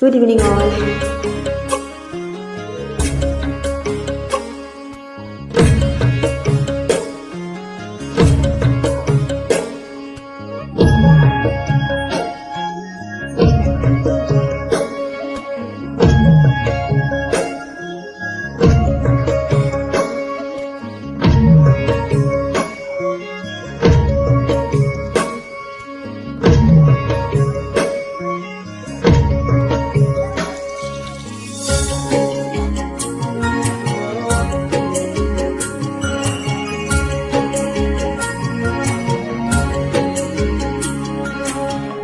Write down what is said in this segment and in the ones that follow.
Good evening all.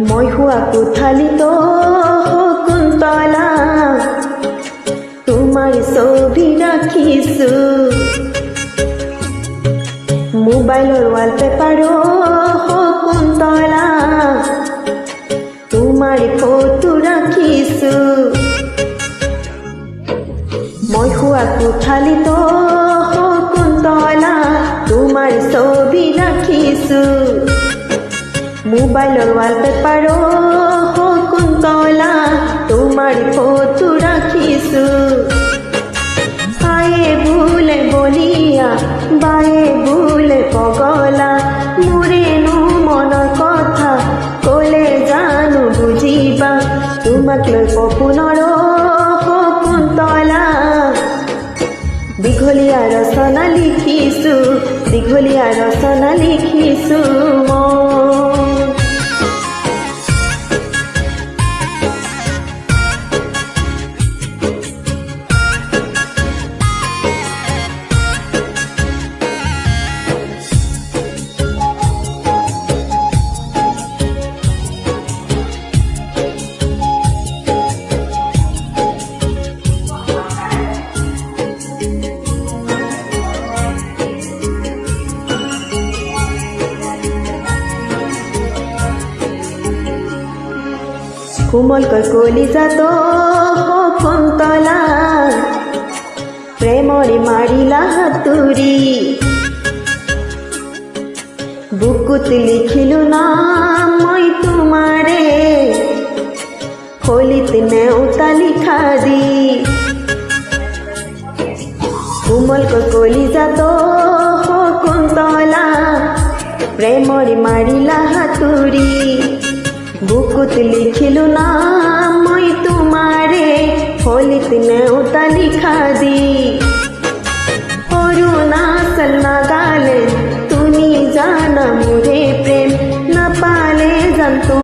মই শুৱা কোঠালিত শকুন্তলা তোমাৰ ছবি ৰাখিছো মোবাইলৰ ৱালপেপাৰত শকুন্তলা তোমাৰ ফটো ৰাখিছো মই শুৱা কোঠালিত শকুন্তলা তোমাৰ ছবি ৰাখিছো মোবাইলৰ ৱালপেপাৰত শকুন্তলা তোমাৰ ফটো ৰাখিছো আয়ে বোলে বলিয়া বায়ে বোলে পগলা মোৰেনো মনৰ কথা ক'লে জানো বুজিবা তোমাক লৈ সপোনৰ শকুন্তলা দীঘলীয়া ৰচনা লিখিছো মই কোমলকৈ কলিজাত শকুন্তলা প্ৰেমৰে মাৰিলা হাতুৰি বুকুত লিখিলো নাম মই তোমাৰে খলিত নেওতা লিখা দি কোমলকৈ কলিজাত শকুন্তলা প্ৰেমৰে মাৰিলা হাতুৰি বুকুত লিখিলো নাম মই তোমাৰে খলিত নেওতা লিখা দি অৰুণাচল নাগালেণ্ড তুমি জানা মোৰে